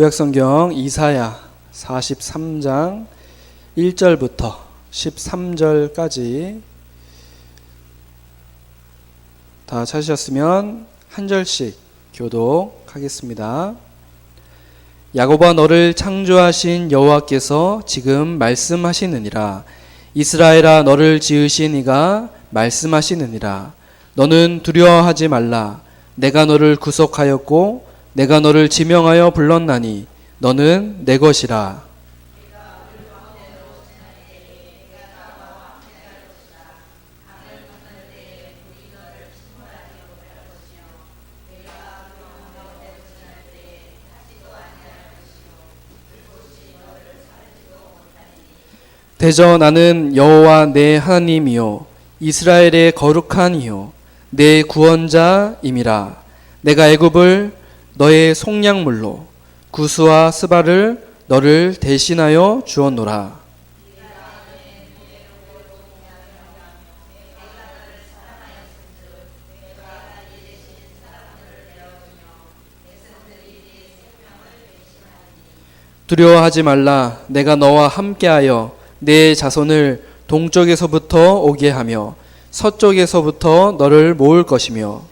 구약성경 이사야 43장 1절부터 13절까지 다 찾으셨으면 한 절씩 교독하겠습니다. 야곱아, 너를 창조하신 여호와께서 지금 말씀하시느니라. 이스라엘아, 너를 지으신 이가 말씀하시느니라. 너는 두려워하지 말라. 내가 너를 구속하였고 내가 너를 지명하여 불렀나니 너는 내 것이라. 대저 나는 여호와 내 하나님이요 이스라엘의 거룩한 이요 내 구원자임이라. 내가 애굽을 너의 속량물로 구스와 스바를 너를 대신하여 주었노라. 두려워하지 말라. 내가 너와 함께하여 내 자손을 동쪽에서부터 오게 하며 서쪽에서부터 너를 모을 것이며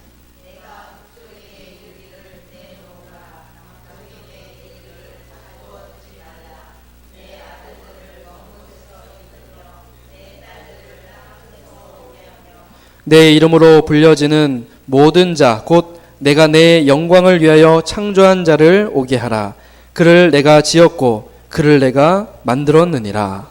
내 이름으로 불려지는 모든 자 곧 내가 내 영광을 위하여 창조한 자를 오게 하라. 그를 내가 지었고 그를 내가 만들었느니라.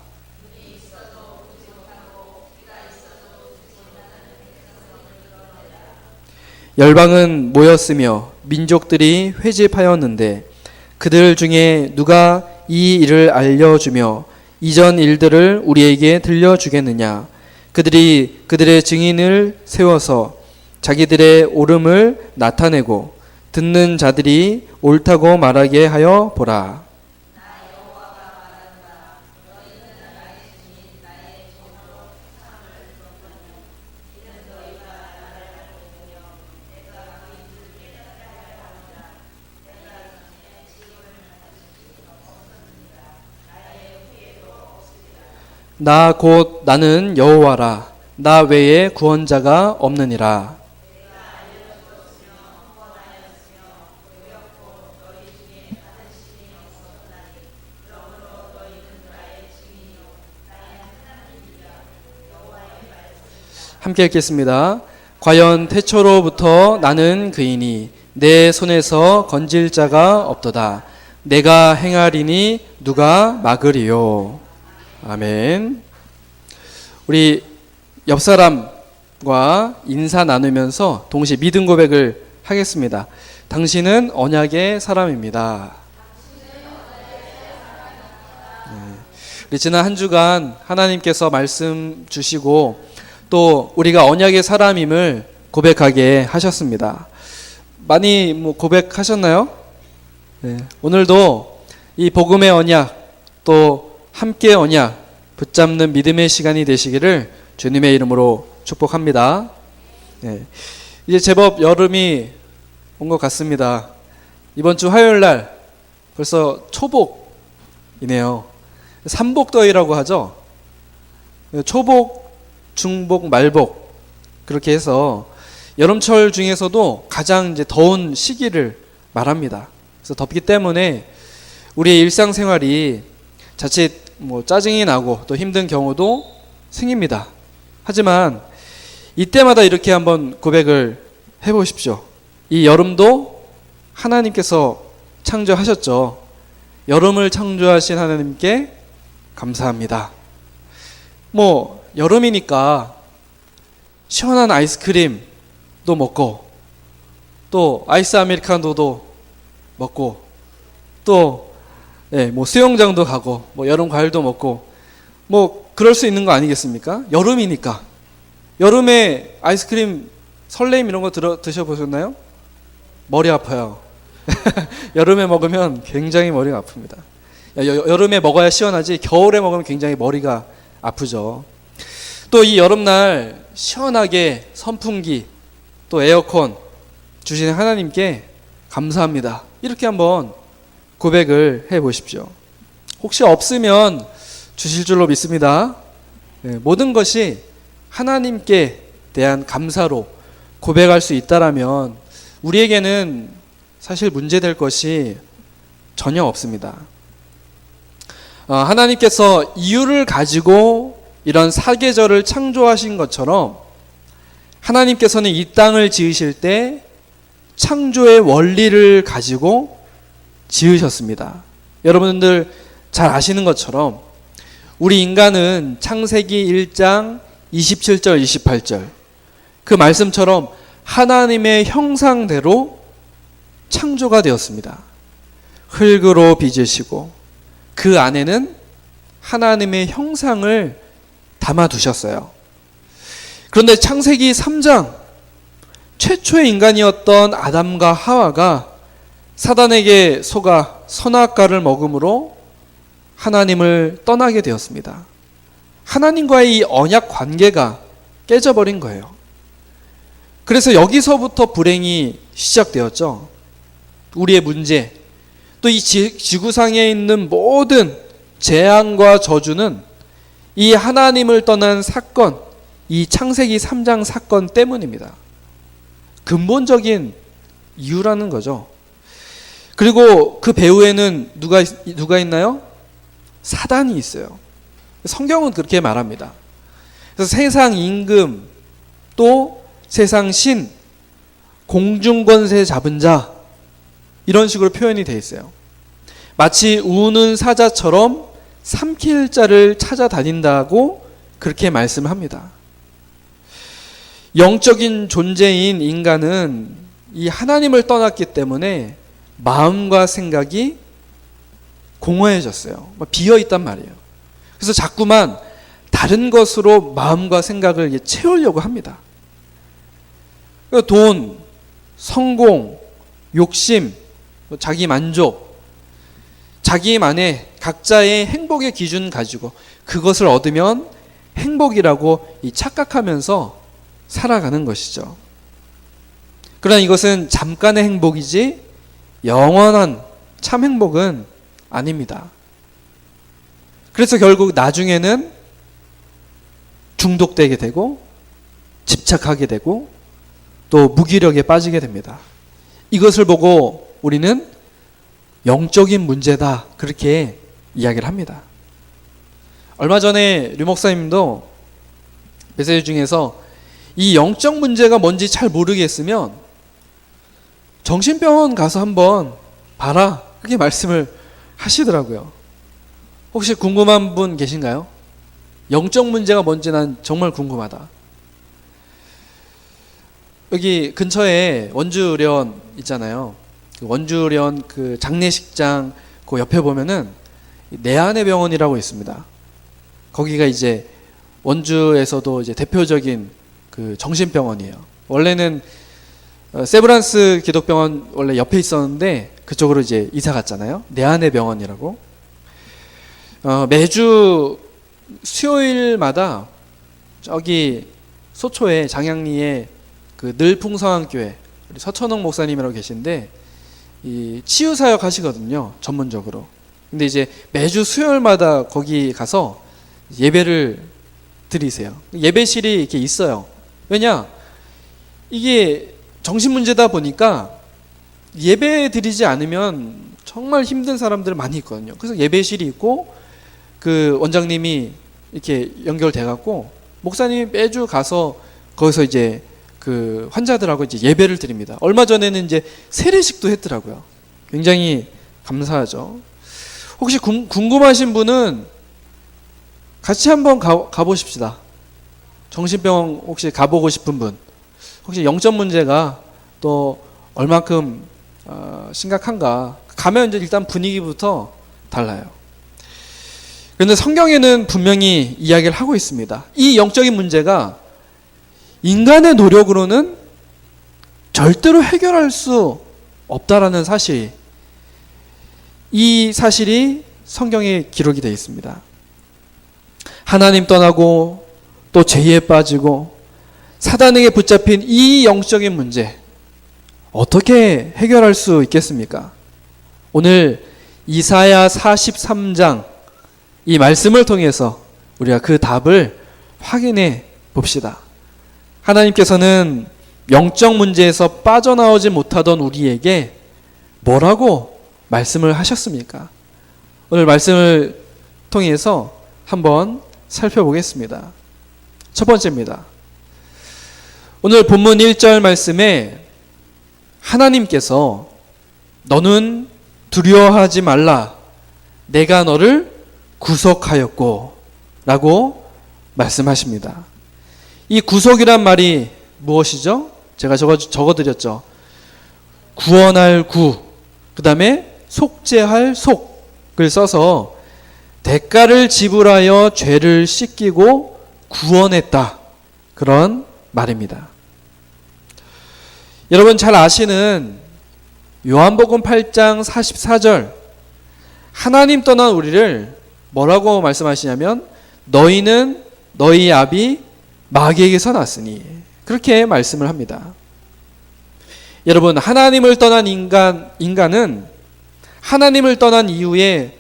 열방은 모였으며 민족들이 회집하였는데 그들 중에 누가 이 일을 알려주며 이전 일들을 우리에게 들려주겠느냐. 그들이 그들의 증인을 세워서 자기들의 옳음을 나타내고 듣는 자들이 옳다고 말하게 하여 보라. 나 곧 나는 여호와라. 나 외에 구원자가 없느니라. 함께 읽겠습니다. 과연 태초로부터 나는 그이니 내 손에서 건질 자가 없도다. 내가 행하리니 누가 막으리요. 아멘. 우리 옆 사람과 인사 나누면서 동시에 믿음 고백을 하겠습니다. 당신은 언약의 사람입니다. 우리 지난 한 주간 하나님께서 말씀 주시고 또 우리가 언약의 사람임을 고백하게 하셨습니다. 많이 고백하셨나요? 네. 오늘도 이 복음의 언약 또 함께 언약 붙잡는 믿음의 시간이 되시기를 주님의 이름으로 축복합니다. 네. 이제 제법 여름이 온 것 같습니다. 이번 주 화요일 날 벌써 초복이네요. 삼복더위라고 하죠. 초복, 중복, 말복 그렇게 해서 여름철 중에서도 가장 이제 더운 시기를 말합니다. 그래서 덥기 때문에 우리의 일상생활이 자칫 짜증이 나고 또 힘든 경우도 생깁니다. 하지만 이때마다 이렇게 한번 고백을 해보십시오. 이 여름도 하나님께서 창조하셨죠. 여름을 창조하신 하나님께 감사합니다. 여름이니까 시원한 아이스크림도 먹고 또 아이스 아메리카노도 먹고 또 수영장도 가고 여름 과일도 먹고 그럴 수 있는 거 아니겠습니까? 여름이니까. 여름에 아이스크림 설레임 이런 거 드셔보셨나요? 머리 아파요. 여름에 먹으면 굉장히 머리가 아픕니다. 여름에 먹어야 시원하지 겨울에 먹으면 굉장히 머리가 아프죠. 또 이 여름날 시원하게 선풍기 또 에어컨 주시는 하나님께 감사합니다. 이렇게 한번 고백을 해 보십시오. 혹시 없으면 주실 줄로 믿습니다. 모든 것이 하나님께 대한 감사로 고백할 수 있다라면 우리에게는 사실 문제될 것이 전혀 없습니다. 하나님께서 이유를 가지고 이런 사계절을 창조하신 것처럼 하나님께서는 이 땅을 지으실 때 창조의 원리를 가지고 지으셨습니다. 여러분들 잘 아시는 것처럼 우리 인간은 창세기 1장 27절 28절 그 말씀처럼 하나님의 형상대로 창조가 되었습니다. 흙으로 빚으시고 그 안에는 하나님의 형상을 담아두셨어요. 그런데 창세기 3장 최초의 인간이었던 아담과 하와가 사단에게 속아 선악과를 먹음으로 하나님을 떠나게 되었습니다. 하나님과의 이 언약 관계가 깨져버린 거예요. 그래서 여기서부터 불행이 시작되었죠. 우리의 문제, 또 이 지구상에 있는 모든 재앙과 저주는 이 하나님을 떠난 사건, 이 창세기 3장 사건 때문입니다. 근본적인 이유라는 거죠. 그리고 그 배후에는 누가 있나요? 사단이 있어요. 성경은 그렇게 말합니다. 그래서 세상 임금, 또 세상 신, 공중권세 잡은 자, 이런 식으로 표현이 되어 있어요. 마치 우는 사자처럼 삼킬 자를 찾아다닌다고 그렇게 말씀합니다. 영적인 존재인 인간은 이 하나님을 떠났기 때문에 마음과 생각이 공허해졌어요. 비어있단 말이에요. 그래서 자꾸만 다른 것으로 마음과 생각을 채우려고 합니다. 돈, 성공, 욕심, 자기 만족, 자기만의 각자의 행복의 기준 가지고 그것을 얻으면 행복이라고 착각하면서 살아가는 것이죠. 그러나 이것은 잠깐의 행복이지 영원한 참 행복은 아닙니다. 그래서 결국 나중에는 중독되게 되고 집착하게 되고 또 무기력에 빠지게 됩니다. 이것을 보고 우리는 영적인 문제다 그렇게 이야기를 합니다. 얼마 전에 류 목사님도 메시지 중에서 이 영적 문제가 뭔지 잘 모르겠으면 정신병원 가서 한번 봐라 그렇게 말씀을 하시더라고요. 혹시 궁금한 분 계신가요? 영적 문제가 뭔지 난 정말 궁금하다. 여기 근처에 원주련 있잖아요. 원주련 그 장례식장 그 옆에 보면은 내안의 병원이라고 있습니다. 거기가 이제 원주에서도 이제 대표적인 그 정신병원이에요. 원래는 세브란스 기독병원 원래 옆에 있었는데 그쪽으로 이제 이사 갔잖아요. 내안의 병원이라고. 매주 수요일마다 저기 소초에 장양리에 그 늘풍성한교회 우리 서천홍 목사님이라고 계신데 이 치유사역 하시거든요. 전문적으로. 근데 이제 매주 수요일마다 거기 가서 예배를 드리세요. 예배실이 이렇게 있어요. 왜냐? 이게 정신문제다 보니까 예배 드리지 않으면 정말 힘든 사람들 많이 있거든요. 그래서 예배실이 있고 그 원장님이 이렇게 연결돼 갖고 목사님이 매주 가서 거기서 이제 그 환자들하고 이제 예배를 드립니다. 얼마 전에는 이제 세례식도 했더라고요. 굉장히 감사하죠. 혹시 궁금하신 분은 같이 한번 가보십시다. 정신병원 혹시 가보고 싶은 분, 혹시 영적 문제가 또 얼만큼 심각한가 가면 이제 일단 분위기부터 달라요. 그런데 성경에는 분명히 이야기를 하고 있습니다. 이 영적인 문제가 인간의 노력으로는 절대로 해결할 수 없다라는 사실, 이 사실이 성경에 기록이 되어 있습니다. 하나님 떠나고 또 죄에 빠지고 사단에게 붙잡힌 이 영적인 문제 어떻게 해결할 수 있겠습니까? 오늘 이사야 43장 이 말씀을 통해서 우리가 그 답을 확인해 봅시다. 하나님께서는 영적 문제에서 빠져나오지 못하던 우리에게 뭐라고 말씀을 하셨습니까? 오늘 말씀을 통해서 한번 살펴보겠습니다. 첫 번째입니다. 오늘 본문 1절 말씀에 하나님께서 너는 두려워하지 말라. 내가 너를 구속하였고 라고 말씀하십니다. 이 구속이란 말이 무엇이죠? 제가 적어드렸죠. 구원할 구, 그 다음에 속죄할 속을 써서 대가를 지불하여 죄를 씻기고 구원했다. 그런 말입니다. 여러분 잘 아시는 요한복음 8장 44절 하나님 떠난 우리를 뭐라고 말씀하시냐면 너희는 너희 아비 마귀에게서 났으니 그렇게 말씀을 합니다. 여러분 하나님을 떠난 인간은 하나님을 떠난 이후에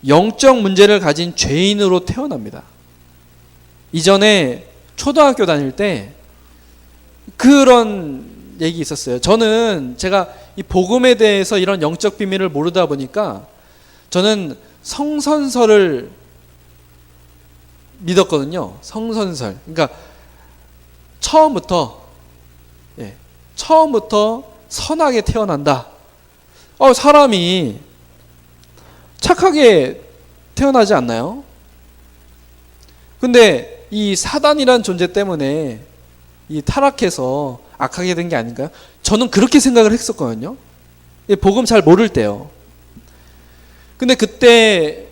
영적 문제를 가진 죄인으로 태어납니다. 이전에 초등학교 다닐 때 그런 얘기 있었어요. 저는 제가 이 복음에 대해서 이런 영적 비밀을 모르다 보니까 저는 성선설을 믿었거든요. 성선설. 그러니까 처음부터 선하게 태어난다. 사람이 착하게 태어나지 않나요? 근데 이 사단이란 존재 때문에 이 타락해서 악하게 된 게 아닌가요? 저는 그렇게 생각을 했었거든요. 복음 잘 모를 때요. 근데 그때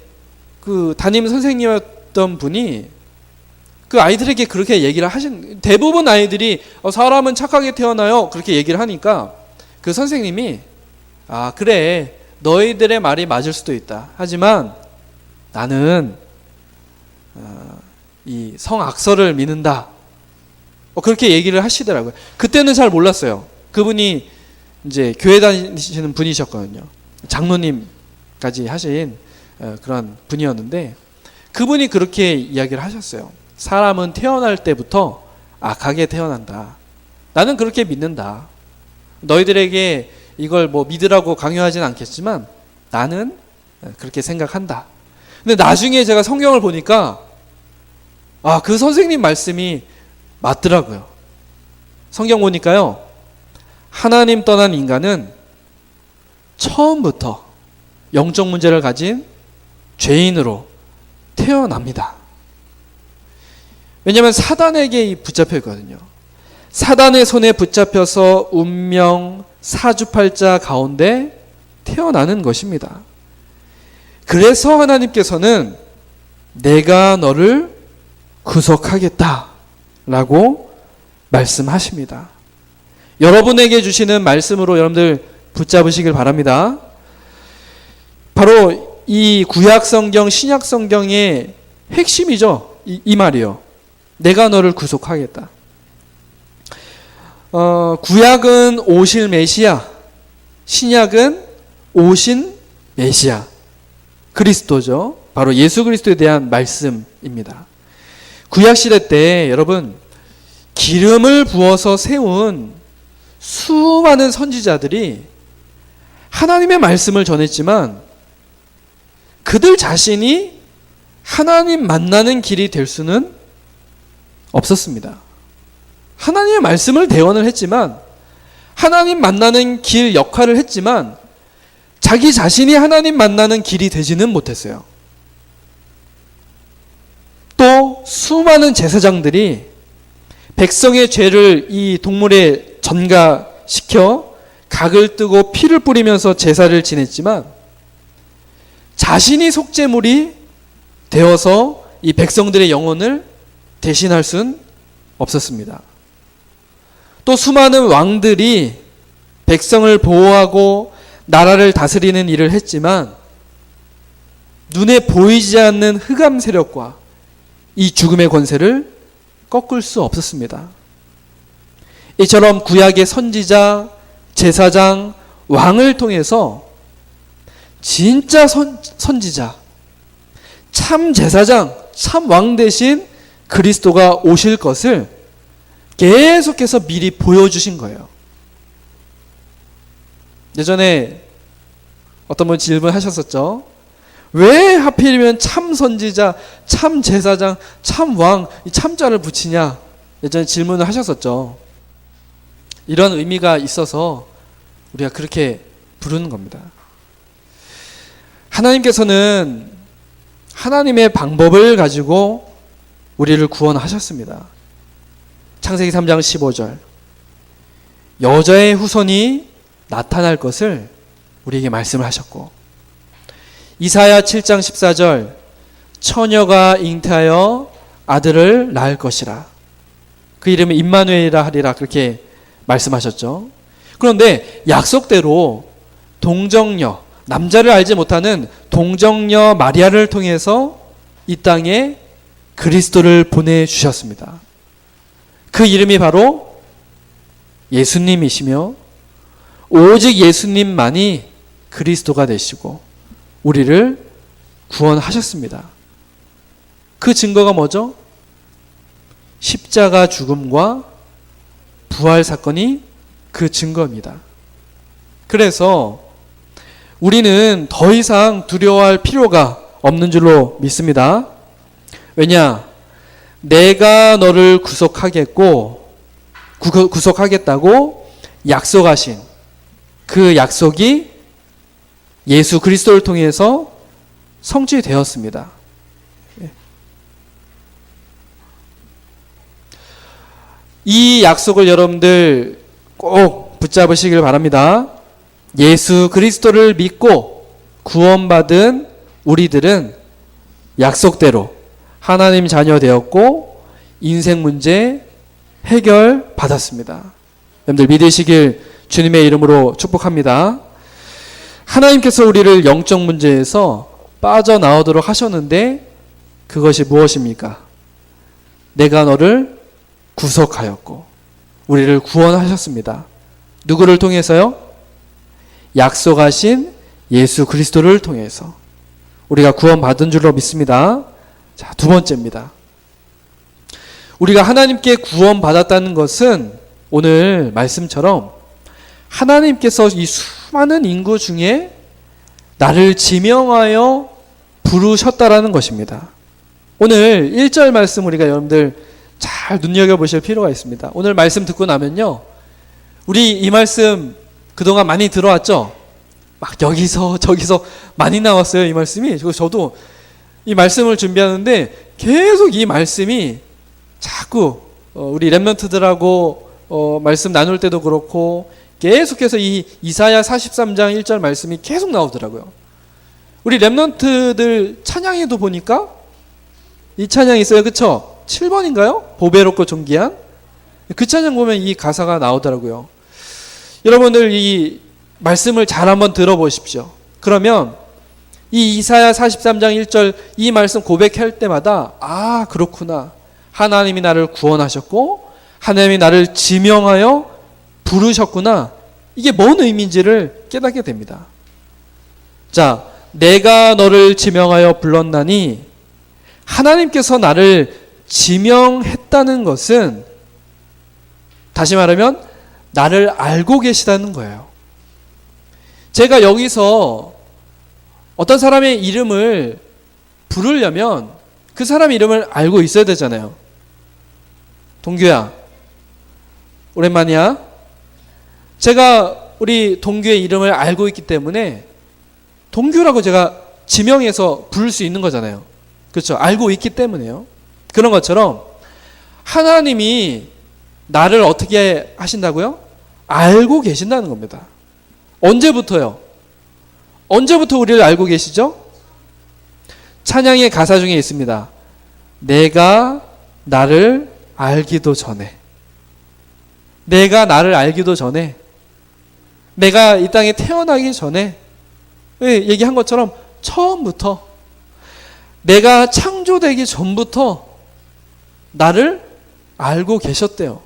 그 담임 선생님이었던 분이 그 아이들에게 그렇게 얘기를 대부분 아이들이 사람은 착하게 태어나요. 그렇게 얘기를 하니까 그 선생님이 그래 너희들의 말이 맞을 수도 있다. 하지만 나는 이 성악설을 믿는다. 그렇게 얘기를 하시더라고요. 그때는 잘 몰랐어요. 그분이 이제 교회 다니시는 분이셨거든요. 장로님까지 하신 그런 분이었는데 그분이 그렇게 이야기를 하셨어요. 사람은 태어날 때부터 악하게 태어난다. 나는 그렇게 믿는다. 너희들에게 이걸 뭐 믿으라고 강요하진 않겠지만 나는 그렇게 생각한다. 근데 나중에 제가 성경을 보니까 그 선생님 말씀이 맞더라고요. 성경 보니까요. 하나님 떠난 인간은 처음부터 영적 문제를 가진 죄인으로 태어납니다. 왜냐하면 사단에게 붙잡혀 있거든요. 사단의 손에 붙잡혀서 운명 사주팔자 가운데 태어나는 것입니다. 그래서 하나님께서는 내가 너를 구속하겠다 라고 말씀하십니다. 여러분에게 주시는 말씀으로 여러분들 붙잡으시길 바랍니다. 바로 이 구약성경 신약성경의 핵심이죠. 이 말이요. 내가 너를 구속하겠다. 구약은 오실 메시아, 신약은 오신 메시아 그리스도죠. 바로 예수 그리스도에 대한 말씀입니다. 구약시대 때 여러분 기름을 부어서 세운 수많은 선지자들이 하나님의 말씀을 전했지만 그들 자신이 하나님 만나는 길이 될 수는 없었습니다. 하나님의 말씀을 대언을 했지만 하나님 만나는 길 역할을 했지만 자기 자신이 하나님 만나는 길이 되지는 못했어요. 또 수많은 제사장들이 백성의 죄를 이 동물에 전가시켜 각을 뜨고 피를 뿌리면서 제사를 지냈지만 자신이 속죄물이 되어서 이 백성들의 영혼을 대신할 수는 없었습니다. 또 수많은 왕들이 백성을 보호하고 나라를 다스리는 일을 했지만 눈에 보이지 않는 흑암 세력과 이 죽음의 권세를 꺾을 수 없었습니다. 이처럼 구약의 선지자, 제사장, 왕을 통해서 진짜 선지자, 참 제사장, 참 왕 대신 그리스도가 오실 것을 계속해서 미리 보여주신 거예요. 예전에 어떤 분이 질문하셨었죠. 왜 하필이면 참 선지자, 참 제사장, 참 왕, 이 참자를 붙이냐? 예전에 질문을 하셨었죠. 이런 의미가 있어서 우리가 그렇게 부르는 겁니다. 하나님께서는 하나님의 방법을 가지고 우리를 구원하셨습니다. 창세기 3장 15절. 여자의 후손이 나타날 것을 우리에게 말씀을 하셨고, 이사야 7장 14절. 처녀가 잉태하여 아들을 낳을 것이라. 그 이름은 임마누엘이라 하리라. 그렇게 말씀하셨죠. 그런데 약속대로 동정녀, 남자를 알지 못하는 동정녀 마리아를 통해서 이 땅에 그리스도를 보내주셨습니다. 그 이름이 바로 예수님이시며, 오직 예수님만이 그리스도가 되시고 우리를 구원하셨습니다. 그 증거가 뭐죠? 십자가 죽음과 부활 사건이 그 증거입니다. 그래서 우리는 더 이상 두려워할 필요가 없는 줄로 믿습니다. 왜냐? 내가 너를 구속하겠다고 약속하신 그 약속이 예수 그리스도를 통해서 성취되었습니다. 이 약속을 여러분들 꼭 붙잡으시길 바랍니다. 예수 그리스도를 믿고 구원받은 우리들은 약속대로 하나님 자녀 되었고 인생 문제 해결 받았습니다. 여러분들 믿으시길 주님의 이름으로 축복합니다. 하나님께서 우리를 영적 문제에서 빠져나오도록 하셨는데 그것이 무엇입니까? 내가 너를 구속하였고 우리를 구원하셨습니다. 누구를 통해서요? 약속하신 예수 그리스도를 통해서 우리가 구원받은 줄로 믿습니다. 자, 두 번째입니다. 우리가 하나님께 구원받았다는 것은 오늘 말씀처럼 하나님께서 이 수많은 인구 중에 나를 지명하여 부르셨다라는 것입니다. 오늘 1절 말씀 우리가 여러분들 잘 눈여겨보실 필요가 있습니다. 오늘 말씀 듣고 나면요, 우리 이 말씀 그동안 많이 들어왔죠? 막 여기서 저기서 많이 나왔어요, 이 말씀이. 그래서 저도 이 말씀을 준비하는데 계속 이 말씀이 자꾸 우리 랩런트들하고 말씀 나눌 때도 그렇고 계속해서 이 이사야 43장 1절 말씀이 계속 나오더라고요. 우리 랩런트들 찬양에도 보니까 이 찬양이 있어요. 그쵸? 7번인가요? 보배롭고 존귀한? 그 찬양 보면 이 가사가 나오더라고요. 여러분들 이 말씀을 잘 한번 들어보십시오. 그러면 이 이사야 43장 1절 이 말씀 고백할 때마다 아, 그렇구나. 하나님이 나를 구원하셨고 하나님이 나를 지명하여 부르셨구나. 이게 뭔 의미인지를 깨닫게 됩니다. 자, 내가 너를 지명하여 불렀나니 하나님께서 나를 지명했다는 것은 다시 말하면 나를 알고 계시다는 거예요. 제가 여기서 어떤 사람의 이름을 부르려면 그 사람 이름을 알고 있어야 되잖아요. 동규야, 오랜만이야. 제가 우리 동규의 이름을 알고 있기 때문에 동규라고 제가 지명해서 부를 수 있는 거잖아요. 그렇죠? 알고 있기 때문에요. 그런 것처럼 하나님이 나를 어떻게 하신다고요? 알고 계신다는 겁니다. 언제부터요? 언제부터 우리를 알고 계시죠? 찬양의 가사 중에 있습니다. 내가 나를 알기도 전에. 내가 나를 알기도 전에. 내가 이 땅에 태어나기 전에. 얘기한 것처럼 처음부터 내가 창조되기 전부터 나를 알고 계셨대요.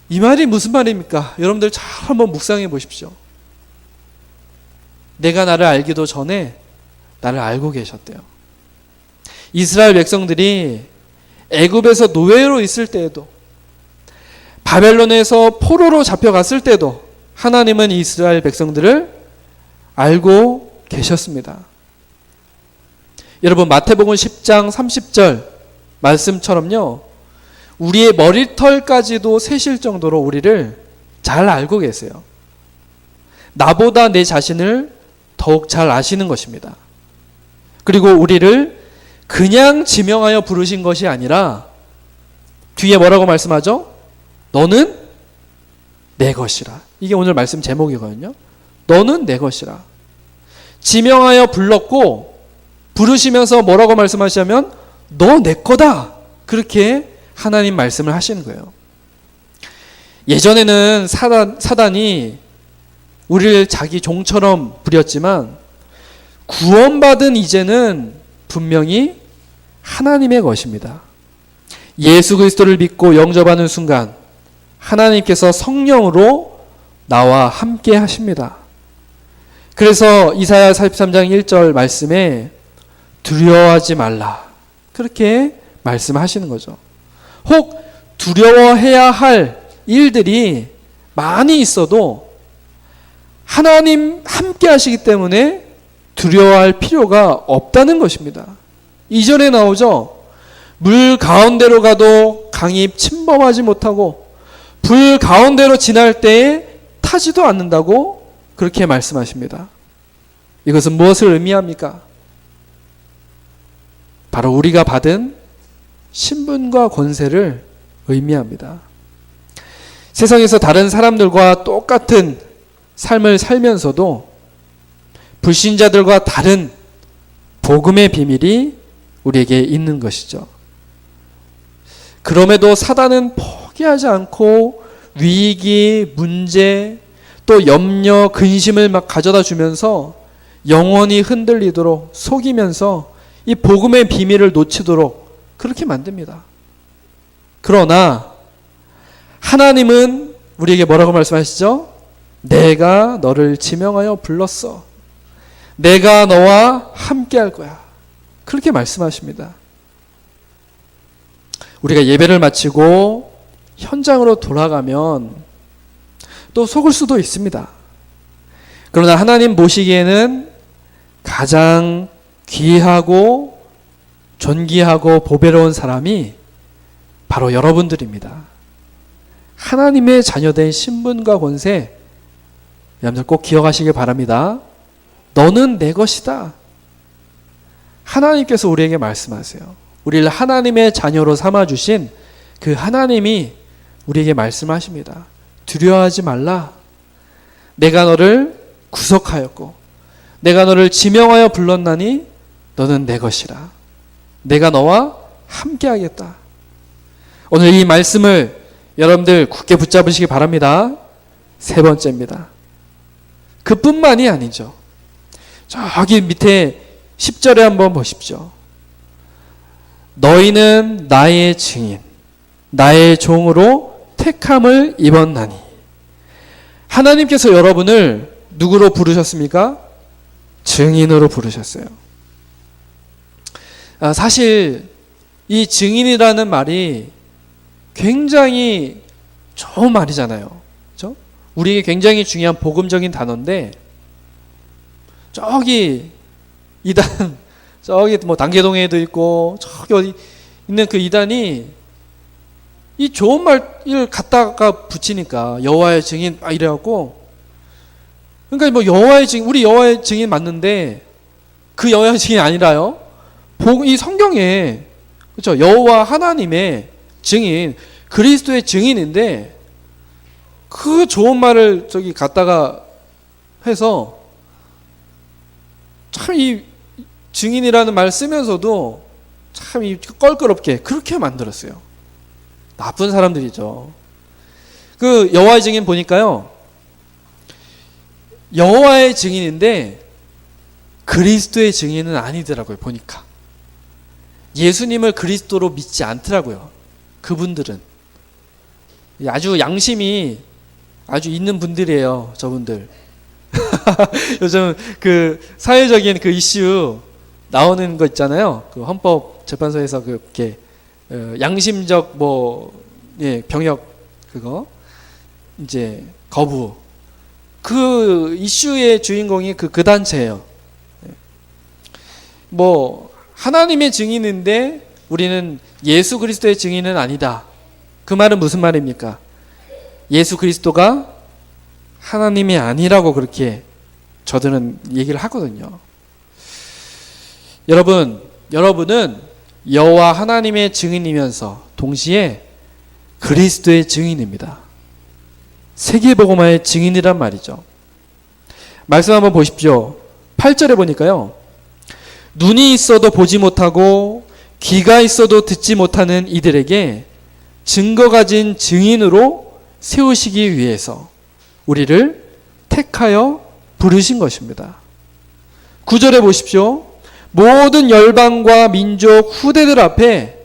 이 말이 무슨 말입니까? 여러분들 잘 한번 묵상해 보십시오. 내가 나를 알기도 전에 나를 알고 계셨대요. 이스라엘 백성들이 애굽에서 노예로 있을 때에도, 바벨론에서 포로로 잡혀갔을 때도 하나님은 이스라엘 백성들을 알고 계셨습니다. 여러분, 마태복음 10장 30절 말씀처럼요, 우리의 머리털까지도 세실 정도로 우리를 잘 알고 계세요. 나보다 내 자신을 더욱 잘 아시는 것입니다. 그리고 우리를 그냥 지명하여 부르신 것이 아니라 뒤에 뭐라고 말씀하죠? 너는 내 것이라. 이게 오늘 말씀 제목이거든요. 너는 내 것이라. 지명하여 불렀고, 부르시면서 뭐라고 말씀하시냐면 너 내 거다. 그렇게 하나님 말씀을 하시는 거예요. 예전에는 사단이 우리를 자기 종처럼 부렸지만, 구원받은 이제는 분명히 하나님의 것입니다. 예수 그리스도를 믿고 영접하는 순간 하나님께서 성령으로 나와 함께 하십니다. 그래서 이사야 43장 1절 말씀에 두려워하지 말라, 그렇게 말씀하시는 거죠. 혹 두려워해야 할 일들이 많이 있어도 하나님 함께 하시기 때문에 두려워할 필요가 없다는 것입니다. 2절에 나오죠. 물 가운데로 가도 강이 침범하지 못하고 불 가운데로 지날 때에 타지도 않는다고 그렇게 말씀하십니다. 이것은 무엇을 의미합니까? 바로 우리가 받은 신분과 권세를 의미합니다. 세상에서 다른 사람들과 똑같은 삶을 살면서도 불신자들과 다른 복음의 비밀이 우리에게 있는 것이죠. 그럼에도 사단은 포기하지 않고 위기, 문제, 또 염려, 근심을 막 가져다 주면서 영혼이 흔들리도록 속이면서 이 복음의 비밀을 놓치도록 그렇게 만듭니다. 그러나 하나님은 우리에게 뭐라고 말씀하시죠? 내가 너를 지명하여 불렀어. 내가 너와 함께 할 거야. 그렇게 말씀하십니다. 우리가 예배를 마치고 현장으로 돌아가면 또 속을 수도 있습니다. 그러나 하나님 보시기에는 가장 귀하고 존귀하고 보배로운 사람이 바로 여러분들입니다. 하나님의 자녀된 신분과 권세, 여러분들 꼭 기억하시길 바랍니다. 너는 내 것이다. 하나님께서 우리에게 말씀하세요. 우리를 하나님의 자녀로 삼아주신 그 하나님이 우리에게 말씀하십니다. 두려워하지 말라. 내가 너를 구속하였고 내가 너를 지명하여 불렀나니 너는 내 것이라. 내가 너와 함께하겠다. 오늘 이 말씀을 여러분들 굳게 붙잡으시기 바랍니다. 세 번째입니다. 그뿐만이 아니죠. 저기 밑에 10절에 한번 보십시오. 너희는 나의 증인, 나의 종으로 택함을 입었나니. 하나님께서 여러분을 누구로 부르셨습니까? 증인으로 부르셨어요. 사실 이 증인이라는 말이 굉장히 좋은 말이잖아요. 그렇죠? 우리에게 굉장히 중요한 복음적인 단어인데, 저기 이단, 저기 뭐 단계동에도 있고 저기 어디 있는 그 이단이 이 좋은 말을 갖다가 붙이니까 여호와의 증인 이래갖고, 그러니까 뭐 여호와의 증인, 우리 여호와의 증인 맞는데 그 여호와의 증인 아니라요. 이 성경에 그렇죠, 여호와 하나님의 증인, 그리스도의 증인인데 그 좋은 말을 저기 갖다가 해서 참 이 증인이라는 말 쓰면서도 참 이 껄끄럽게 그렇게 만들었어요. 나쁜 사람들이죠. 그 여호와의 증인 보니까요, 여호와의 증인인데 그리스도의 증인은 아니더라고요. 보니까 예수님을 그리스도로 믿지 않더라고요. 그분들은 아주 양심이 아주 있는 분들이에요. 저분들 요즘 그 사회적인 그 이슈 나오는 거 있잖아요. 그 헌법재판소에서 그렇게 양심적 병역 그거 이제 거부 그 이슈의 주인공이 그 단체예요. 하나님의 증인인데 우리는 예수 그리스도의 증인은 아니다. 그 말은 무슨 말입니까? 예수 그리스도가 하나님이 아니라고 그렇게 저들은 얘기를 하거든요. 여러분은 여호와 하나님의 증인이면서 동시에 그리스도의 증인입니다. 세계복음화의 증인이란 말이죠. 말씀 한번 보십시오. 8절에 보니까요. 눈이 있어도 보지 못하고 귀가 있어도 듣지 못하는 이들에게 증거 가진 증인으로 세우시기 위해서 우리를 택하여 부르신 것입니다. 9절에 보십시오. 모든 열방과 민족 후대들 앞에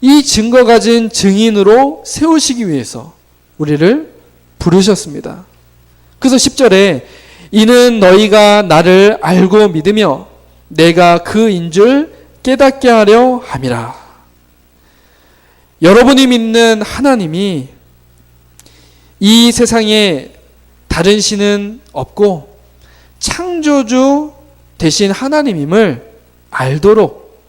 이 증거 가진 증인으로 세우시기 위해서 우리를 부르셨습니다. 그래서 10절에 이는 너희가 나를 알고 믿으며 내가 그인 줄 깨닫게 하려 함이라. 여러분이 믿는 하나님이 이 세상에 다른 신은 없고 창조주 되신 하나님임을 알도록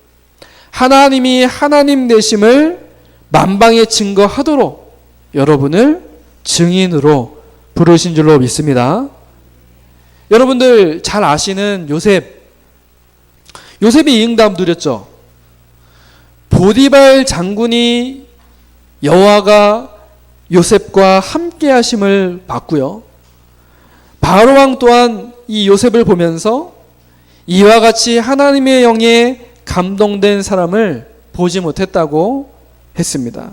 하나님이 하나님 되심을 만방에 증거하도록 여러분을 증인으로 부르신 줄로 믿습니다. 여러분들 잘 아시는 요셉이 이 응답 누렸죠. 보디발 장군이 여호와가 요셉과 함께 하심을 봤고요. 바로 왕 또한 이 요셉을 보면서 이와 같이 하나님의 영에 감동된 사람을 보지 못했다고 했습니다.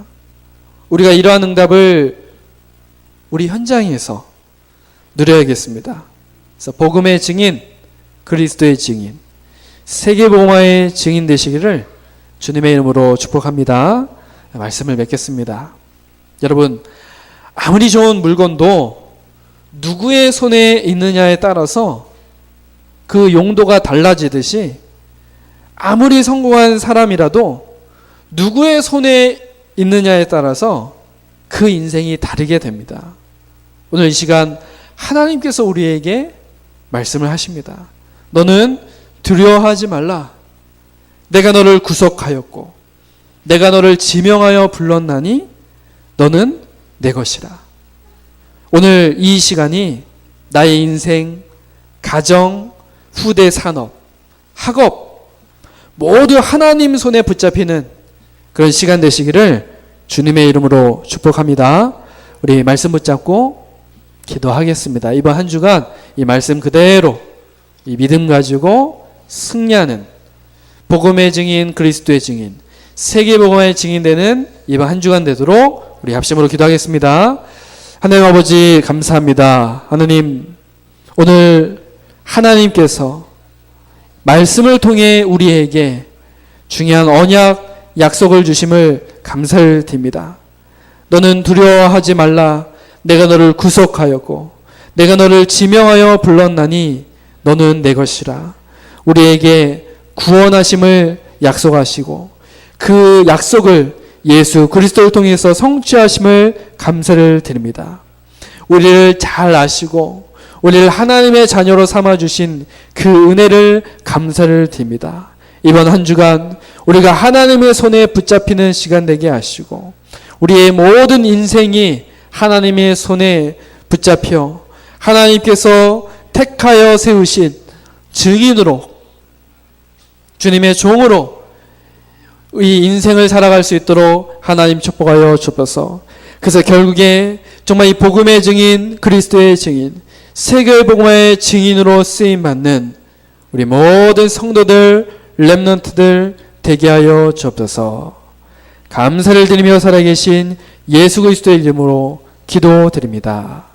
우리가 이러한 응답을 우리 현장에서 누려야겠습니다. 그래서 복음의 증인, 그리스도의 증인, 세계복음화의 증인 되시기를 주님의 이름으로 축복합니다. 말씀을 맺겠습니다. 여러분, 아무리 좋은 물건도 누구의 손에 있느냐에 따라서 그 용도가 달라지듯이 아무리 성공한 사람이라도 누구의 손에 있느냐에 따라서 그 인생이 다르게 됩니다. 오늘 이 시간 하나님께서 우리에게 말씀을 하십니다. 너는 두려워하지 말라. 내가 너를 구속하였고 내가 너를 지명하여 불렀나니 너는 내 것이라. 오늘 이 시간이 나의 인생, 가정, 후대 산업, 학업 모두 하나님 손에 붙잡히는 그런 시간 되시기를 주님의 이름으로 축복합니다. 우리 말씀 붙잡고 기도하겠습니다. 이번 한 주간 이 말씀 그대로 이 믿음 가지고 승리하는 복음의 증인, 그리스도의 증인, 세계복음의 증인되는 이번 한 주간 되도록 우리 합심으로 기도하겠습니다. 하나님 아버지 감사합니다. 하나님, 오늘 하나님께서 말씀을 통해 우리에게 중요한 언약, 약속을 주심을 감사를 드립니다. 너는 두려워하지 말라. 내가 너를 구속하였고 내가 너를 지명하여 불렀나니 너는 내 것이라. 우리에게 구원하심을 약속하시고 그 약속을 예수 그리스도를 통해서 성취하심을 감사를 드립니다. 우리를 잘 아시고 우리를 하나님의 자녀로 삼아주신 그 은혜를 감사를 드립니다. 이번 한 주간 우리가 하나님의 손에 붙잡히는 시간 되게 하시고 우리의 모든 인생이 하나님의 손에 붙잡혀 하나님께서 택하여 세우신 증인으로 주님의 종으로 이 인생을 살아갈 수 있도록 하나님 축복하여 주옵소서. 그래서 결국에 정말 이 복음의 증인, 그리스도의 증인, 세계복음화의 증인으로 쓰임받는 우리 모든 성도들, 렘넌트들 되게 하여 주옵소서. 감사를 드리며 살아계신 예수 그리스도의 이름으로 기도드립니다.